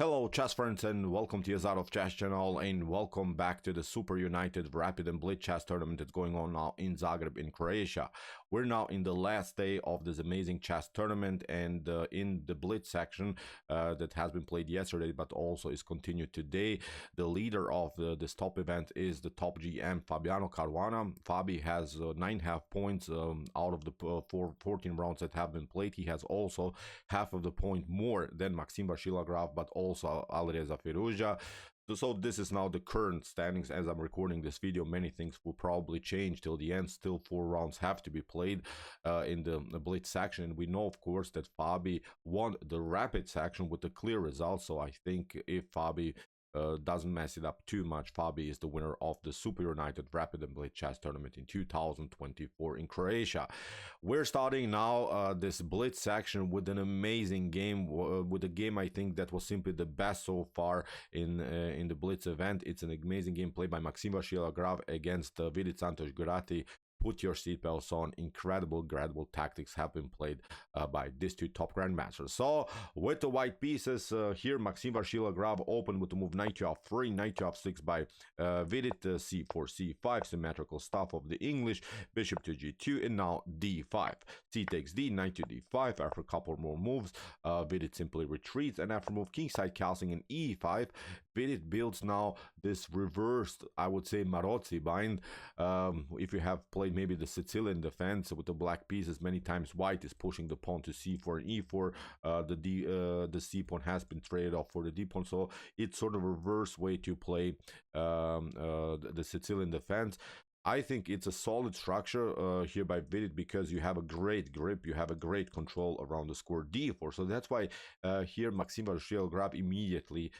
Hello chess friends and welcome to Azarov Chess channel and welcome back to the SuperUnited Rapid and Blitz chess tournament that's going on now in Zagreb in Croatia. We're now in the last day of this amazing chess tournament and in the Blitz section that has been played yesterday but also is continued today. The leader of this top event is the top GM Fabiano Caruana. Fabi has 9.5 points out of the 14 rounds that have been played. He has also half of the point more than Maxime Vachier-Lagrave but also Alireza Firouzja. So this is now the current standings as I'm recording this video. Many things will probably change till the end. Still 4 rounds have to be played in the Blitz section. We know, of course, that Fabi won the Rapid section with a clear result. So I think if Fabi doesn't mess it up too much, Fabi is the winner of the SuperUnited Rapid and Blitz chess tournament in 2024 in Croatia. We're starting now this Blitz section with an amazing game, with a game I think that was simply the best so far in the Blitz event. It's an amazing game played by Maxime Vachier-Lagrave against Vidit Santosh Gujrathi. Put your seatbelts on. Incredible tactics have been played by these two top grandmasters. So with the white pieces here, Maxime Vachier-Lagrave opened with the move knight to f3, knight to f6 by Vidit, c4, c5, symmetrical stuff of the English, bishop to g2, and now d5. C takes d, knight to d5. After a couple more moves, Vidit simply retreats, and after move kingside castling in e5, Vidit builds now this reversed, I would say, Marozzi bind. If you have played maybe the Sicilian defense with the black pieces, many times white is pushing the pawn to c4 and e4. The c pawn has been traded off for the d pawn, so it's sort of a reverse way to play the Sicilian defense. I think it's a solid structure here by Vidit because you have a great grip, you have a great control around the square d4. So that's why here Maxime Vachier-Lagrave immediately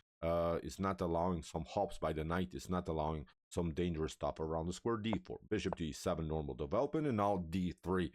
is not allowing some hops by the knight, is not allowing some dangerous stuff around the square d4. Bishop to e7, normal development, and now d3.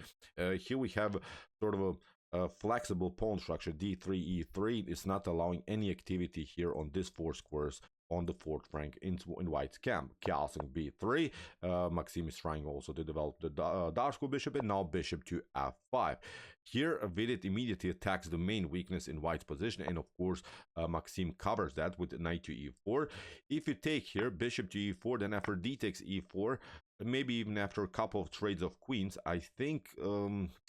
Here we have sort of a flexible pawn structure, d3, e3. It's not allowing any activity here on these 4 squares on the 4th rank in white's camp. Castling b3. Maxime is trying also to develop the dark square bishop, and now bishop to f5. Here, Vidit immediately attacks the main weakness in white's position, and of course, Maxime covers that with knight to e4. If you take here bishop to e4, then after d takes e4, maybe even after a couple of trades of queens, I think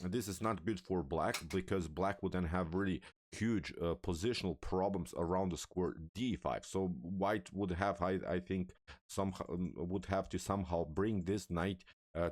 this is not good for black, because black would then have really huge positional problems around the square d5. So white would have, I think, would have to somehow bring this knight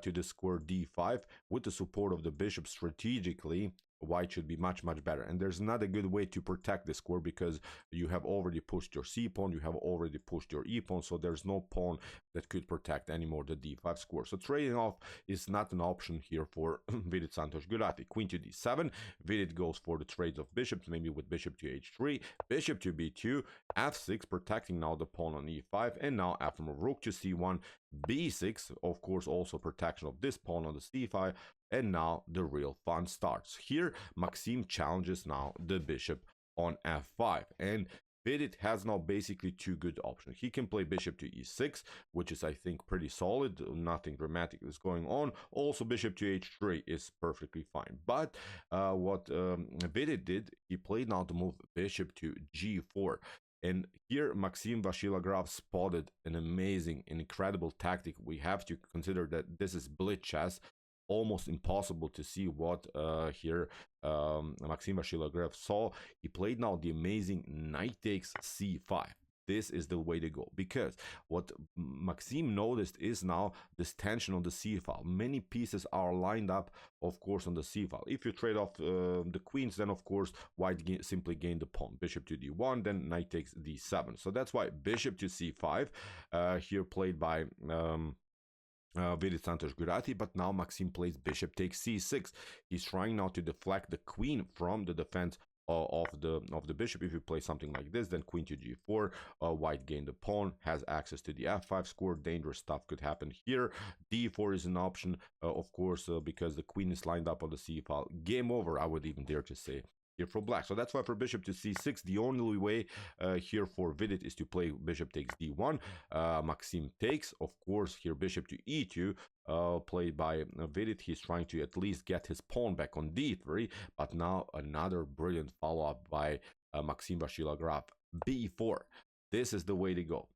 to the square d5 with the support of the bishop. Strategically, white should be much better, and there's not a good way to protect the square because you have already pushed your c pawn, you have already pushed your e pawn, so there's no pawn that could protect anymore the d5 square. So trading off is not an option here for Vidit Santosh Gujrathi. Queen to d7, Vidit goes for the trades of bishops, maybe with bishop to h3, bishop to b2, f6, protecting now the pawn on e5, and now after move rook to c1, b6, of course also protection of this pawn on the c5, and now the real fun starts. Here, Maxime challenges now the bishop on f5, and Vidit has now basically 2 good options. He can play bishop to e6, which is, I think, pretty solid. Nothing dramatic is going on. Also, bishop to h3 is perfectly fine. But what Vidit did, he played now to move bishop to g4. And here, Maxime Vachier-Lagrave spotted an amazing, incredible tactic. We have to consider that this is Blitz chess. Almost impossible to see what here Maxime Vachier-Lagrave saw. He played now the amazing knight takes c5. This is the way to go, because what Maxime noticed is now this tension on the c file. Many pieces are lined up, of course, on the c file. If you trade off the queens, then of course white simply gain the pawn. Bishop to d1, then knight takes d7. So that's why bishop to c5 here played by Vidit Santosh Gujrathi, but now Maxime plays bishop takes c6. He's trying now to deflect the queen from the defense of the bishop. If you play something like this, then queen to g4, white gain the pawn, has access to the f5 square. Dangerous stuff could happen here. d4 is an option, of course, because the queen is lined up on the c file. Game over, I would even dare to say, here for black. So that's why for bishop to c6, the only way here for Vidit is to play bishop takes d1. Maxime takes, of course, here bishop to e2, played by Vidit. He's trying to at least get his pawn back on d3, but now another brilliant follow-up by Maxime Vachier-Lagrave. b4. This is the way to go.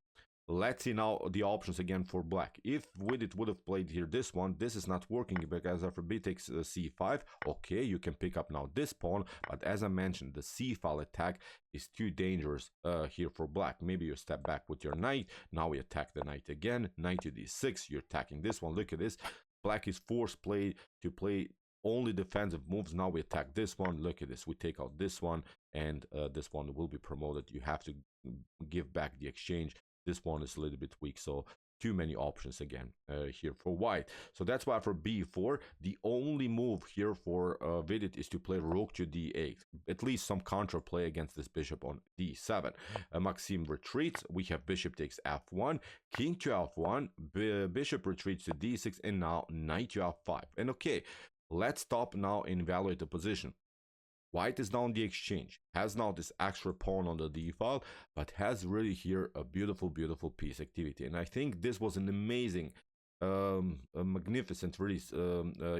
Let's see now the options again for black. If Vidit would have played here this one, this is not working because after b takes c5, okay, you can pick up now this pawn, but as I mentioned, the c file attack is too dangerous here for black. Maybe you step back with your knight. Now we attack the knight again. Knight to d6, you're attacking this one. Look at this. Black is forced to play only defensive moves. Now we attack this one. Look at this. We take out this one, and this one will be promoted. You have to give back the exchange. This one is a little bit weak, so too many options again here for white. So that's why for b4, the only move here for Vidit is to play rook to d8. At least some counter play against this bishop on d7. Maxime retreats. We have bishop takes f1, king to f1, bishop retreats to d6, and now knight to f5. And okay, let's stop now and evaluate the position. White is down the exchange, has now this extra pawn on the d file, but has really here a beautiful piece activity. And I think this was an amazing, a magnificent really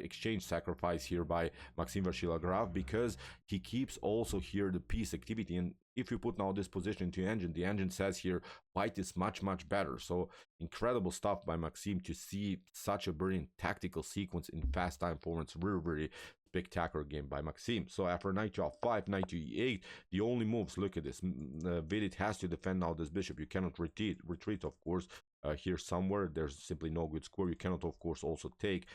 exchange sacrifice here by Maxime Vachier-Lagrave, because he keeps also here the piece activity. And if you put now this position into engine, the engine says here white is much better. So incredible stuff by Maxime to see such a brilliant tactical sequence in fast time forwards. Really spectacular game by Maxime. So after knight to f5, knight to e8, the only moves, look at this. Vidit has to defend now this bishop. You cannot retreat, of course. Here somewhere there's simply no good square. You cannot, of course, also take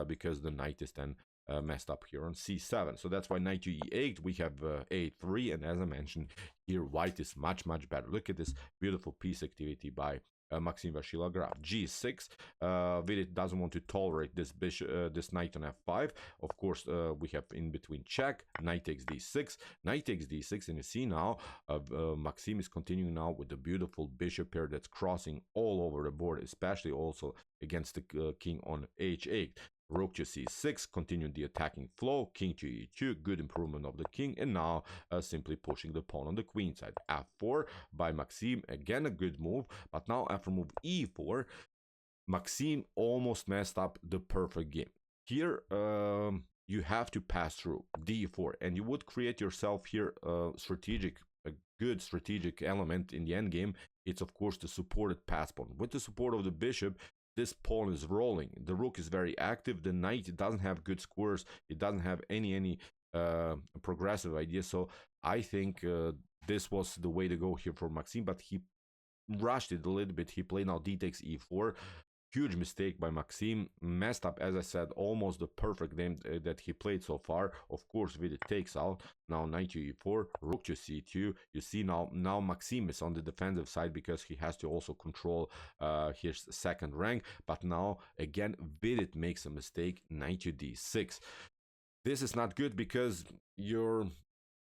because the knight is then messed up here on c7. So that's why knight to e8, we have a3, and as I mentioned here, white is much better. Look at this beautiful piece activity by Maxime Vachier-Lagrave. G6. Vidit doesn't want to tolerate this bishop, this knight on f5. Of course, we have in between check. Knight takes d6. Knight takes d6, and you see now Maxime is continuing now with the beautiful bishop pair that's crossing all over the board, especially also against the king on h8. Rook to c6, continue the attacking flow. King to e2, good improvement of the king, and now simply pushing the pawn on the queen side. f4 by Maxime, again a good move, but now after move e4, Maxime almost messed up the perfect game. Here you have to pass through d4, and you would create yourself here a good strategic element in the endgame. It's of course the supported pass pawn. With the support of the bishop, this pawn is rolling. The rook is very active. The knight, it doesn't have good squares. It doesn't have any progressive ideas. So I think this was the way to go here for Maxime, but he rushed it a little bit. He played now d takes e4. Huge mistake by Maxime. Messed up, as I said, almost the perfect game that he played so far. Of course, Vidit takes out. Now knight to e4, rook to c2. You see now Maxime is on the defensive side because he has to also control his second rank. But now, again, Vidit makes a mistake, knight to d6. This is not good because you're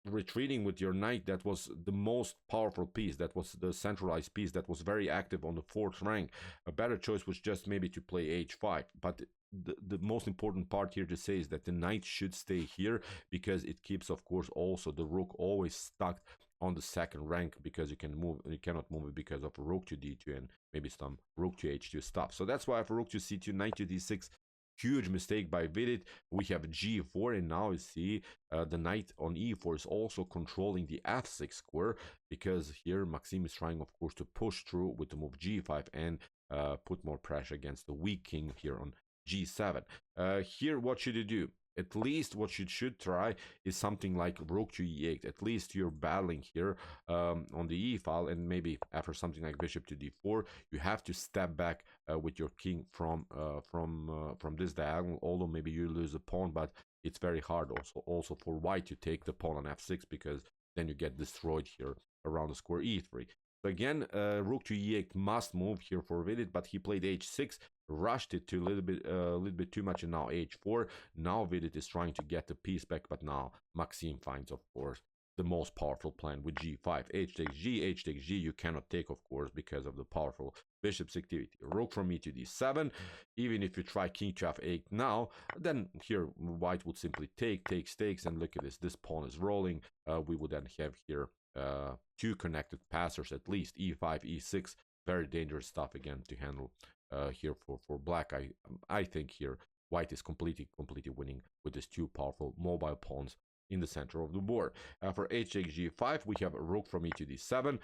retreating with your knight. That was the most powerful piece, that was the centralized piece that was very active on the fourth rank. A better choice was just maybe to play h5, but the most important part here to say is that the knight should stay here because it keeps, of course, also the rook always stuck on the second rank, because you cannot move it because of rook to d2 and maybe some rook to h2 stuff. So that's why for rook to c2, knight to d6, huge mistake by Vidit. We have g4, and now you see the knight on e4 is also controlling the f6 square, because here Maxime is trying, of course, to push through with the move g5 and put more pressure against the weak king here on g7. Here, what should you do? At least what you should try is something like rook to e8. At least you're battling here on the e file, and maybe after something like bishop to d4, you have to step back with your king from this diagonal. Although maybe you lose a pawn, but it's very hard also for white to take the pawn on f6, because then you get destroyed here around the square e3. So again, rook to e8 must move here for Vidit, but he played h6, rushed it to a little bit too much, and now h4. Now Vidit is trying to get the piece back, but now Maxime finds, of course, the most powerful plan with g5. H takes g, you cannot take, of course, because of the powerful bishop's activity. Rook from e to d7. Even if you try king to f8 now, then here white would simply takes, and look at this pawn is rolling. We would then have here two connected passers, at least e5, e6. Very dangerous stuff again to handle here for black. I think here white is completely winning with these two powerful mobile pawns in the center of the board. For h takes g5, we have rook from e to d7,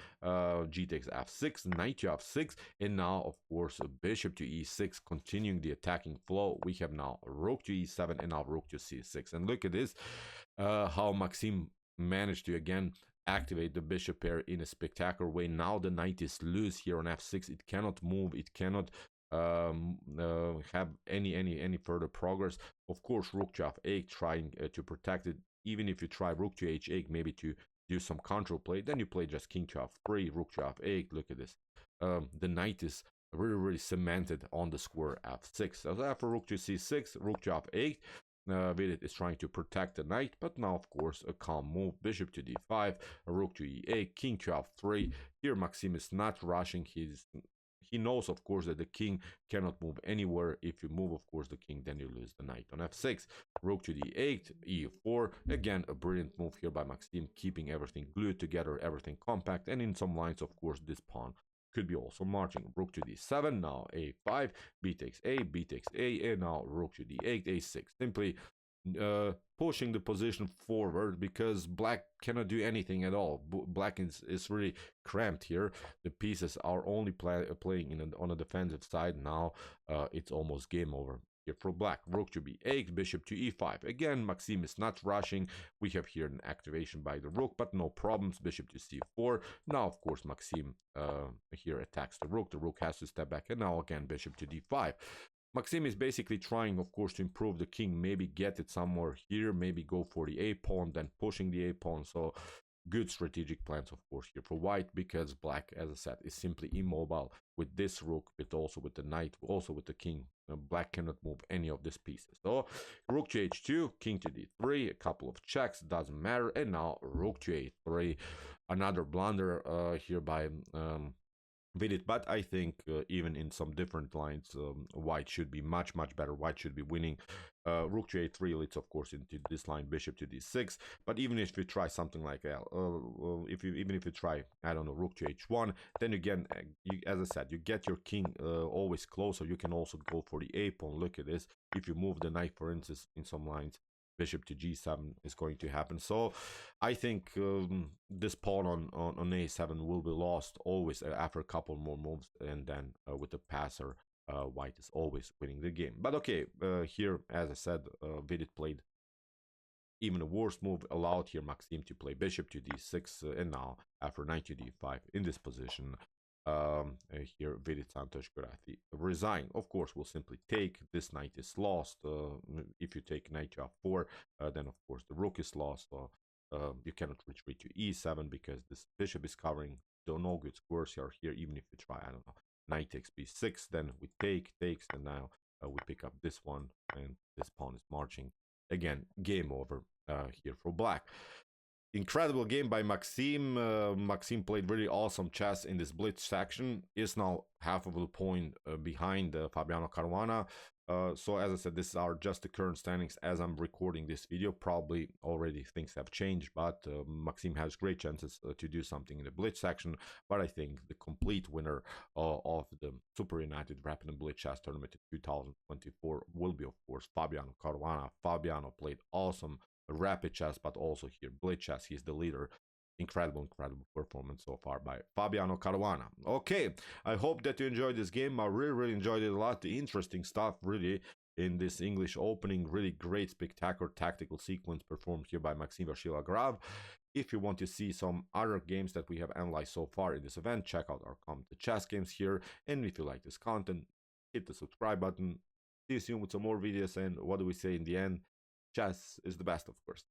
g takes f6, knight to f6, and now, of course, bishop to e6, continuing the attacking flow. We have now rook to e7 and now rook to c6. And look at this, how Maxime managed to again activate the bishop pair in a spectacular way. Now the knight is loose here on f6. It cannot move. It cannot have any further progress. Of course, rook to f8, trying to protect it. Even if you try rook to h8, maybe to do some control play, then you play just king to f3, rook to f8. Look at this. The knight is really cemented on the square f6. So after rook to c6, rook to f8, Vidit is trying to protect the knight, but now, of course, a calm move. Bishop to d5, rook to e8, king to f3. Here, Maxime is not rushing. He knows, of course, that the king cannot move anywhere. If you move, of course, the king, then you lose the knight on f6. Rook to d8, e4. Again, a brilliant move here by Maxime, keeping everything glued together, everything compact. And in some lines, of course, this pawn could be also marching. Rook to d7, now a5, b takes a, and now rook to d8, a6. Simply pushing the position forward because black cannot do anything at all. Black is really cramped here. The pieces are only playing on a defensive side. Now it's almost game over here for black. Rook to b8, bishop to e5. Again, Maxime is not rushing. We have here an activation by the rook, but no problems. Bishop to c4. Now, of course, Maxime here attacks the rook. The rook has to step back, and now again, bishop to d5. Maxime is basically trying, of course, to improve the king, maybe get it somewhere here, maybe go for the a pawn, then pushing the a pawn. So good strategic plans, of course, here for white, because black, as I said, is simply immobile with this rook, but also with the knight, also with the king. Black cannot move any of these pieces. So rook to h2, king to d3, a couple of checks, doesn't matter, and now rook to a3. Another blunder here by Vidit, but I think even in some different lines, white should be much better. White should be winning. Rook to a3 leads, of course, into this line, bishop to d6. But even if you try something like even if you try, I don't know, rook to h1, then again, as I said, you get your king always closer. You can also go for the a pawn. Look at this. If you move the knight, for instance, in some lines, bishop to g7 is going to happen. So I think this pawn on a7 will be lost always after a couple more moves, and then with the passer, white is always winning the game. But okay, here, as I said, Vidit played even a worse move, allowed here Maxime to play bishop to d6, and now after knight to d5 in this position, here Vidit Santosh Gujrathi resign. Of course, we'll simply take. This knight is lost. If you take knight to f4, then of course the rook is lost. You cannot retreat to e7 because this bishop is covering. No good squares are here. Even if you try, I don't know, knight takes b6, then we takes, and now we pick up this one, and this pawn is marching. Again, game over here for black. Incredible game by Maxime. Maxime played really awesome chess in this blitz section. Is now half of a point behind Fabiano Caruana. So as I said, this are just the current standings as I'm recording this video. Probably already things have changed, but Maxime has great chances to do something in the blitz section. But I think the complete winner of the SuperUnited Rapid and Blitz Chess Tournament in 2024 will be, of course, Fabiano Caruana. Fabiano played awesome rapid chess, but also here blitz chess. He's the leader. Incredible performance so far by Fabiano Caruana. Okay, I hope that you enjoyed this game. I really enjoyed it a lot. The interesting stuff really in this English opening. Really great, spectacular tactical sequence performed here by Maxime Vachier-Lagrave. If you want to see some other games that we have analyzed so far in this event, check out our Come to Chess games here. And if you like this content, hit the subscribe button. See you soon with some more videos. And what do we say in the end? Chess is the best, of course.